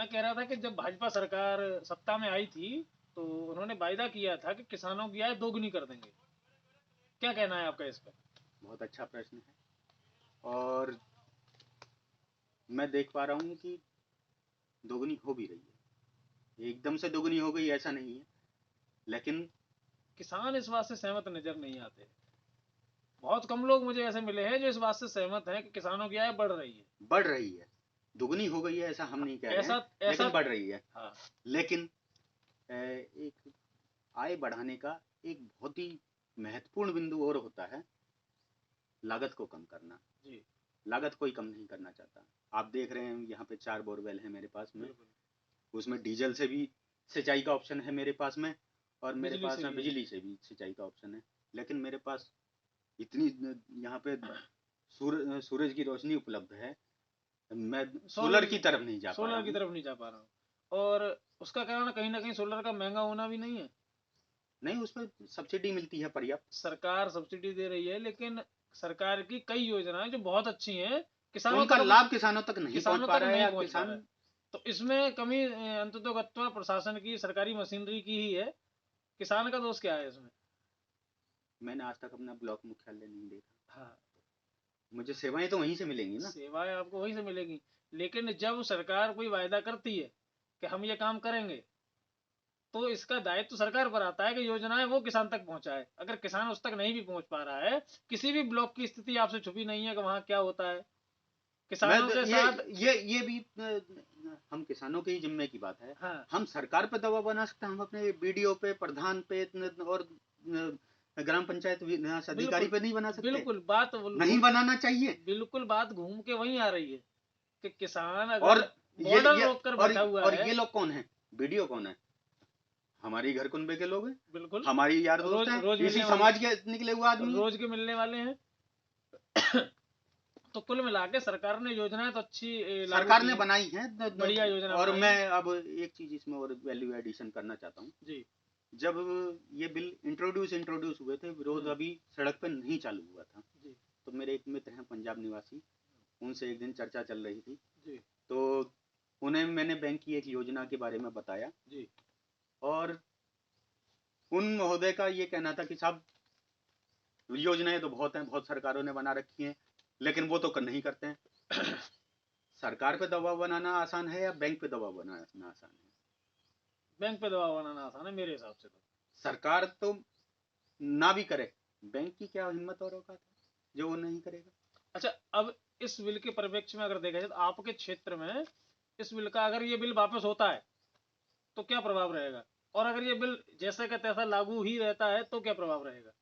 मैं कह रहा था कि जब भाजपा सरकार सत्ता में आई थी तो उन्होंने वायदा किया था कि किसानों की आय दोगुनी कर देंगे। क्या कहना है आपका इस पर? बहुत अच्छा प्रश्न है, और मैं देख पा रहा हूँ कि दोगुनी हो भी रही है। एकदम से दोगुनी हो गई ऐसा नहीं है, लेकिन किसान इस बात से सहमत नजर नहीं आते। बहुत कम लोग मुझे ऐसे मिले हैं जो इस बात से सहमत हैं कि किसानों की आय बढ़ रही है। बढ़ रही है, दुगनी हो गई है ऐसा हम नहीं कह रहे ऐसा हैं, ऐसा लेकिन बढ़ रही है। हाँ, लेकिन एक आय बढ़ाने का एक बहुत ही महत्वपूर्ण बिंदु और होता है, लागत को कम करना। जी लागत कोई कम नहीं करना चाहता। आप देख रहे हैं यहाँ पे 4 बोरवेल है मेरे पास में, बिल्कुल। उसमें डीजल से भी सिंचाई का ऑप्शन है मेरे पास में, और मेरे बिजली पास से में भी है। बिजली से भी सिंचाई का ऑप्शन है। लेकिन मेरे पास इतनी यहाँ पे सूरज की रोशनी उपलब्ध है, मैं सोलर की तरफ नहीं जा पा रहा सोलर की हूँ। तरफ नहीं जा पा रहा हूँ। और उसका कारण कहीं ना कहीं सोलर का महंगा होना भी नहीं है। नहीं, उस पर सब्सिडी मिलती है पर्याप्त। सरकार सब्सिडी दे रही है, लेकिन सरकार की कई योजनाएं जो बहुत अच्छी हैं किसानों उनका तक लाभ किसानों तक नहीं पहुंच किसानों पा तक रहा है, नहीं या पहुंच पा रहा किसान। है। तो इसमें कमी अंततोगत्वा प्रशासन की, सरकारी मशीनरी की ही है। किसान का दोष क्या है इसमें? मैंने आज तक अपना ब्लॉक मुख्यालय नहीं देखा, हाँ, मुझे सेवाएं तो वहीं से मिलेंगी ना। सेवाएं आपको वहीं से मिलेगी। लेकिन जब सरकार कोई वायदा करती है कि हम ये काम करेंगे, तो इसका दायित्व तो सरकार पर आता है कि योजनाएं वो किसान तक पहुंचाए। अगर किसान उस तक नहीं भी पहुंच पा रहा है, किसी भी ब्लॉक की स्थिति आपसे छुपी नहीं है कि वहां क्या होता है मैं किसानों तो के साथ। ये भी हम किसानों के ही जिम्मे की बात है। हाँ, हम सरकार पे दबाव बना सकते हैं, हम अपने बीडीओ पे, प्रधान पे और ग्राम पंचायत विकास अधिकारी बिल्कुल पे नहीं बना सकते। बिल्कुल बात नहीं घूम बनाना चाहिए। बिल्कुल बात घूम के वहीं आ रही है कि किसान और अगर बॉर्डर ये रोक कर बैठा हुआ और है। ये लोग कौन है? बीडीओ कौन है? हमारी घर कुनबे के लोग हैं, बिल्कुल। हमारी यार दोस्त रोज हैं, रोज इसी मिलने वाले, समाज के निकले हुए आदमी हैं। रोज के मिलने वाले हैं। तो कुल मिला के सरकार ने योजनाएं तो अच्छी लागू सरकार की ने हैं। बनाई है। बढ़िया योजना और बनाई मैं है। अब एक चीज इसमें और वैल्यू एडिशन करना चाहता हूँ। जी। जब ये बिल इंट्रोड्यूस हुए थे, विरोध अभी सड़क पर नहीं चालू हुआ था, जी तो मेरे एक मित्र हैं पंजाब निवासी, उनसे एक दिन चर्चा चल रही थी, जी तो उन्हें मैंने बैंक की एक योजना के बारे में बताया, जी और उन महोदय का ये कहना था कि साहब, योजनाएं तो बहुत हैं, बहुत सरकारों ने बना रखी हैं, लेकिन वो तो नहीं करते हैं। सरकार पे दबाव बनाना आसान है या बैंक पे दबाव बनाना आसान है? बैंक पे दबाव बनाना आसान है मेरे हिसाब से तो। सरकार तो ना भी करे, बैंक की क्या हिम्मत और औकात है जो वो नहीं करेगा? अच्छा, अब इस बिल के परिप्रेक्ष्य में अगर देखा जाए तो आपके क्षेत्र में इस बिल का, अगर ये बिल वापस होता है तो क्या प्रभाव रहेगा? और अगर ये बिल जैसे का तैसा लागू ही रहता है तो क्या प्रभाव रहेगा?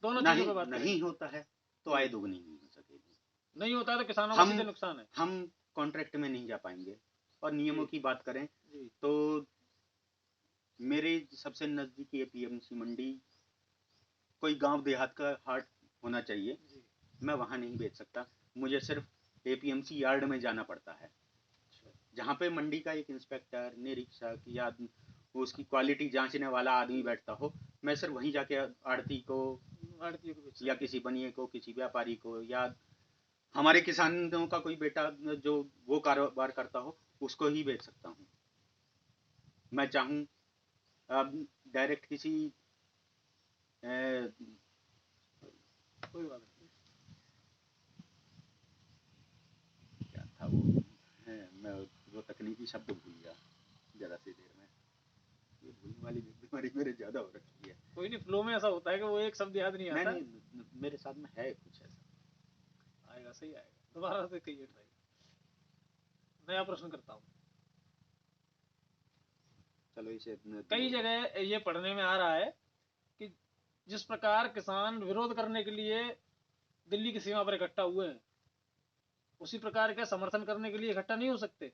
दोनों चीजों नहीं, पे बात करेंगे। नहीं होता है तो जी। आय दोगुनी नहीं हो सकेगी। नहीं होता है तो किसानों का हम सीधे नुकसान है। हम कॉन्ट्रैक्ट में नहीं जा पाएंगे। और जी नियमों की बात करें जी तो मेरे सबसे नजदीकी एपीएमसी मंडी कोई गांव देहात का हाट होना चाहिए, जी। मैं वहां नहीं बेच सकता। मुझे सिर्फ एपीएमसी यार्ड में जाना पड़ता है, अच्छा। जहाँ पे मंडी का एक इंस्पेक्टर, निरीक्षक या उसकी क्वालिटी जांचने वाला आदमी बैठता हो। मैं सिर्फ वहीं जाके आड़ती को आड़तियों को बेच या सकते किसी बनिए को, किसी व्यापारी को, या हमारे किसानों का कोई बेटा जो वो कारोबार करता हो, उसको ही बेच सकता हूँ। मैं चाहूँ अब डायरेक्ट किसी हैं। कोई बात नहीं। क्या था वो, मैं वो तकनीकी शब्द भूल गया जरा सी देर में। ये भूलने वाली बीमारी मेरे ज्यादा हो रखी है। कोई नहीं, फ्लो में ऐसा होता है कि वो एक शब्द याद नहीं नहीं आता। नहीं, मेरे साथ में है कुछ ऐसा। आएगा, सही आएगा, दोबारा से कहिए, ट्राई। नया प्रश्न करता हूँ। चलो इसे कई जगह ये पढ़ने में आ रहा है कि जिस प्रकार किसान विरोध करने के लिए दिल्ली की सीमा पर इकट्ठा हुए हैं, उसी प्रकार के समर्थन करने के लिए इकट्ठा नहीं हो सकते?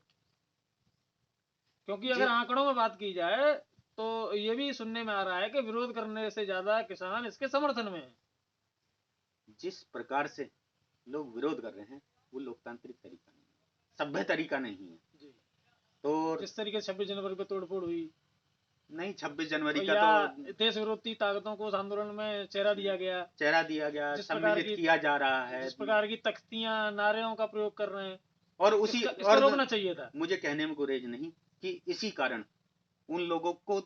क्योंकि अगर आंकड़ों में बात की जाए तो ये भी सुनने में आ रहा है कि विरोध करने से ज्यादा किसान इसके समर्थन में है। जिस प्रकार से लोग विरोध कर रहे हैं वो लोकतांत्रिक तरीका नहीं है, सभ्य तरीका नहीं है। जी। तो जिस तरीके से 26 जनवरी पे तोड़फोड़ हुई, नहीं, 26 जनवरी का या तो देश विरोधी ताकतों को उस आंदोलन में चेहरा दिया गया, चेहरा दिया गया, जिस प्रकार सम्मिलित की किया जा रहा है। जिस प्रकार की तख्तियां, नारेओं का प्रयोग कर रहे हैं, और इसको रोकना चाहिए था। मुझे कहने में गुरेज नहीं कि इसी कारण उन लोगों को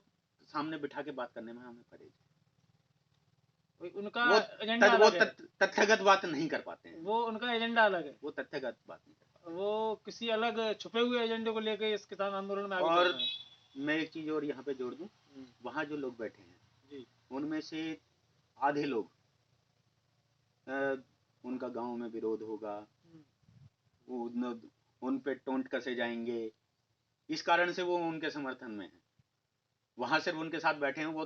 सामने बिठा के बात करने में हमें पड़ेगी। उनका एजेंडा अलग है, तथ्यगत बात नहीं कर पाते हैं, वो उनका एजेंडा अलग है, वो तथ्यगत बात नहीं कर पाते, वो किसी अलग छुपे हुए एजेंडे को लेके इस किसान आंदोलन में आगे और बढ़ रहे हैं। मैं एक चीज और यहाँ पे जोड़ दूं, वहाँ जो लोग बैठे हैं जी, उनमें से आधे लोग उनका गांव में विरोध होगा, उन पे टोंट कसे जाएंगे, इस कारण से वो उनके समर्थन में है। वहां सिर्फ उनके साथ बैठे हैं, वो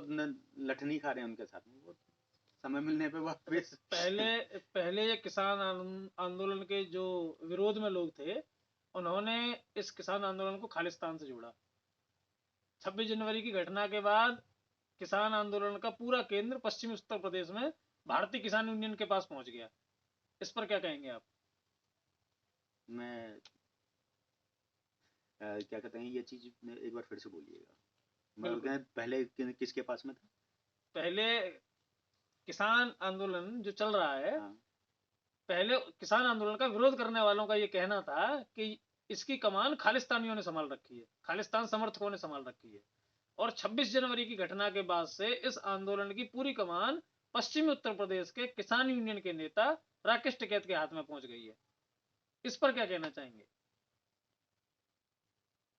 लठनी खा रहे हैं उनके साथ में, वो समय मिलने पे वापस पहले ये किसान आंदोलन के जो विरोध में लोग थे, उन्होंने इस किसान आंदोलन को खालिस्तान से जोड़ा। 26 जनवरी की घटना के बाद किसान आंदोलन का पूरा केंद्र पश्चिमी उत्तर प्रदेश में भारतीय किसान यूनियन के पास पहुंच गया। इस पर क्या कहेंगे आप? मैं क्या कहते हैं, ये चीज एक बार फिर से बोलिएगा। मैं पहले किसके पास में था? पहले किसान आंदोलन जो चल रहा है, हाँ। पहले किसान आंदोलन का विरोध करने वालों का ये कहना था कि इसकी कमान खालिस्तानियों ने संभाल रखी है, खालिस्तान समर्थकों ने संभाल रखी है। और 26 जनवरी की घटना के बाद से इस आंदोलन की पूरी कमान पश्चिमी उत्तर प्रदेश के किसान यूनियन के नेता राकेश टिकैत के हाथ में पहुंच गई है। इस पर क्या कहना चाहेंगे?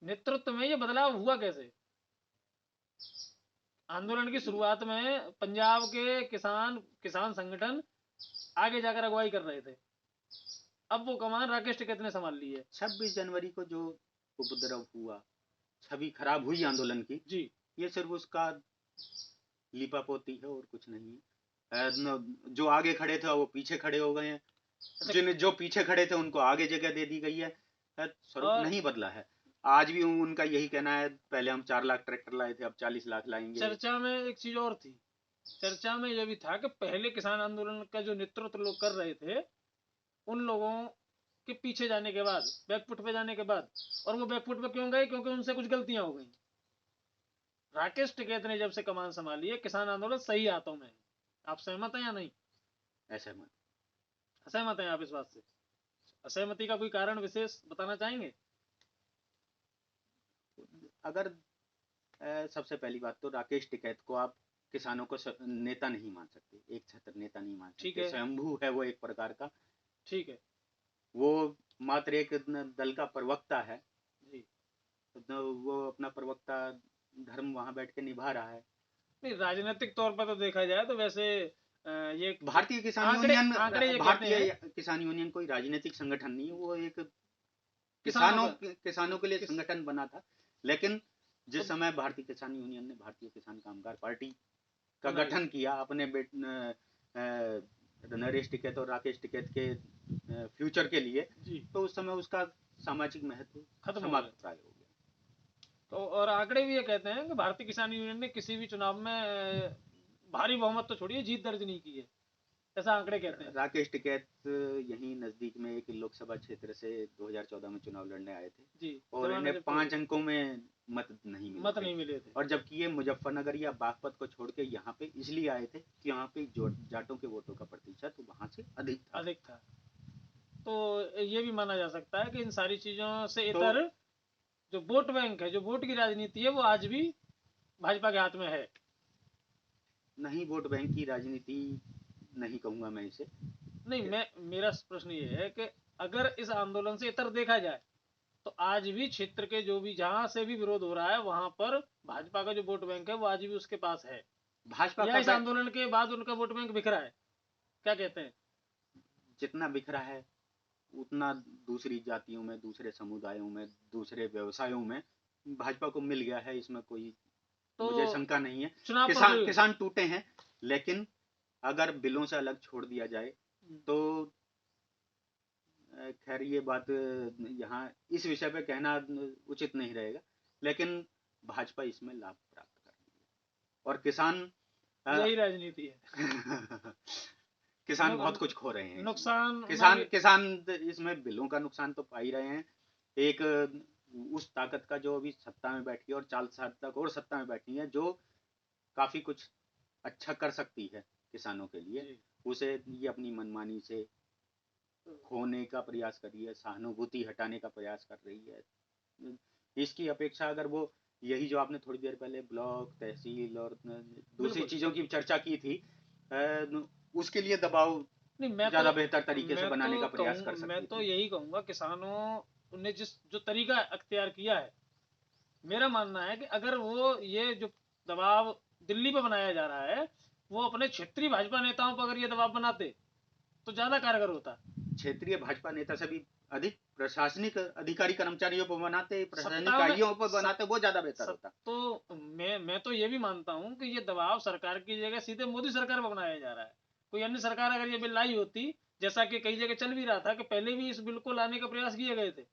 नेतृत्व में ये बदलाव हुआ कैसे? आंदोलन की शुरुआत में पंजाब के किसान संगठन आगे जाकर अगुवाई कर रहे थे, अब वो कमान राकेश टिकैत ने संभाल ली है। 26 जनवरी को जो उपद्रव हुआ, छवि खराब हुई आंदोलन की जी, ये सिर्फ उसका लिपापोती है और कुछ नहीं है। जो आगे खड़े थे वो पीछे खड़े हो गए हैं, जो पीछे खड़े थे उनको आगे जगह दे दी गई है। स्वरूप नहीं बदला है। आज भी उनका यही कहना है, पहले हम 4 लाख ट्रैक्टर लाए थे, अब 40 लाख लाएंगे। चर्चा में एक चीज और थी, चर्चा में यह भी था कि पहले किसान आंदोलन का जो नेतृत्व लोग कर रहे थे, उन लोगों के पीछे जाने के बाद, बैकफुट पे जाने के बाद, और वो बैकफुट पे क्यों गए? क्योंकि उनसे कुछ गलतियां हो गई। राकेश टिकैत ने जब से कमान संभाली है, किसान आंदोलन सही हाथों में है। आप सहमत हैं या नहीं? असहमत। असहमत हैं आप इस बात से? असहमति का कोई कारण विशेष बताना चाहेंगे? अगर सबसे पहली बात तो राकेश टिकैत को आप किसानों को नेता नहीं मान सकते, एक छत्र नेता नहीं मान सकते, स्वयंभू है वो एक प्रकार का। ठीक है, वो मात्र एक दल का प्रवक्ता है जी, तो वो अपना प्रवक्ता धर्म वहां बैठ के निभा रहा है। नहीं, राजनीतिक तौर पर तो देखा जाए तो वैसे ये भारतीय किसान यूनियन, भारतीय किसान यूनियन कोई राजनीतिक संगठन नहीं है, वो एक किसानों के लिए संगठन बना था। लेकिन जिस समय भारतीय किसान यूनियन ने भारतीय किसान कामगार पार्टी का गठन किया अपने नरेश टिकैत और राकेश टिकैत के फ्यूचर के लिए, तो उस समय उसका सामाजिक महत्व समाप्त प्राय हो गया। तो और आंकड़े भी ये कहते हैं कि भारतीय किसान यूनियन ने किसी भी चुनाव में भारी बहुमत तो छोड़िए, जीत दर्ज नहीं की है, ऐसा आंकड़े कहते हैं। राकेश टिकैत यहीं नजदीक में एक लोकसभा क्षेत्र से 2014 में चुनाव लड़ने आए थे जी, और इन्हें 5 अंकों में मत नहीं मिले थे। और जबकि ये मुजफ्फरनगर या बागपत को छोड़ के यहाँ पे इसलिए आए थे कि यहाँ पे जाटों के वोटों का प्रतिशत वहां से अधिक था। तो ये भी माना जा सकता है कि इन सारी चीजों से इतर जो वोट बैंक है, जो वोट की राजनीति है, वो आज भी भाजपा के हाथ में है। नहीं, वोट बैंक की राजनीति नहीं कहूंगा मैं इसे। नहीं, मेरा प्रश्न ये है कि अगर इस आंदोलन से इतर देखा जाए तो आज भी क्षेत्र के जो भी जहां से भी विरोध हो रहा है वहां पर भाजपा का जो वोट बैंक है वो आज भी उसके पास है। भाजपा या इस आंदोलन के बाद उनका वोट बैंक बिखरा है? क्या कहते हैं? जितना बिखरा है उतना दूसरी जातियों में, दूसरे समुदायों में, दूसरे व्यवसायों में भाजपा को मिल गया है, इसमें कोई मुझे शंका नहीं है। किसान टूटे हैं, लेकिन अगर बिलों से अलग छोड़ दिया जाए तो खैर ये बात यहाँ इस विषय पे कहना उचित नहीं रहेगा, लेकिन भाजपा इसमें लाभ प्राप्त कर रही है और किसान, यही राजनीति है। किसान बहुत कुछ खो रहे हैं, नुकसान किसान इसमें बिलों का नुकसान तो पा ही रहे हैं। एक उस ताकत का जो अभी सत्ता में बैठी है और 4 साल तक और सत्ता में बैठी है, जो काफी कुछ अच्छा कर सकती है किसानों के लिए, उसे ये अपनी मनमानी से खोने का प्रयास कर रही है, सहानुभूति हटाने का प्रयास कर रही है। इसकी अपेक्षा अगर वो यही जो आपने थोड़ी देर पहले ब्लॉक, तहसील और दूसरी बिल्कुल। चीजों की चर्चा की थी, उसके लिए दबाव नहीं, ज्यादा बेहतर तरीके से बनाने का प्रयास कर मैं सकती तो थी। यही कहूंगा, किसानों ने जो तरीका अख्तियार किया है, मेरा मानना है कि अगर वो ये जो दबाव दिल्ली पे बनाया जा रहा है, वो अपने क्षेत्रीय भाजपा नेताओं पर अगर ये दबाव बनाते तो ज्यादा कारगर होता। क्षेत्रीय भाजपा नेता से भी अधिक प्रशासनिक अधिकारी कर्मचारियों पर बनाते, प्रशासनिक सत्ता में इकाइयों पर बनाते, वो ज्यादा बेहतर सत, होता। तो मैं तो ये भी मानता हूँ कि ये दबाव सरकार की जगह सीधे मोदी सरकार पर बनाया जा रहा है। कोई अन्य सरकार अगर ये बिल लाई होती, जैसा कि कई जगह चल भी रहा था कि पहले भी इस बिल को लाने का प्रयास किए गए थे,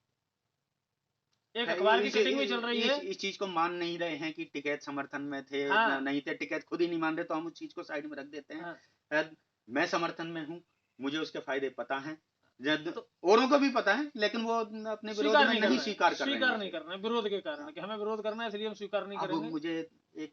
एक है, अखबार की कटिंग भी चल रही है। इस चीज को मान नहीं रहे हैं कि टिकैत समर्थन में थे, हाँ नहीं थे, टिकैत खुद ही नहीं मान रहे, तो हम उस चीज को साइड में रख देते हैं। हाँ। मैं समर्थन में हूँ, मुझे उसके फायदे पता हैं, तो औरों को भी पता है, लेकिन वो अपने विरोध में नहीं स्वीकार कर रहे हैं स्वीकार नहीं उसे। कर रहे हैं, विरोध के कारण हाँ, कि हमें विरोध करना है इसलिए हम स्वीकार नहीं अब करेंगे। मुझे एक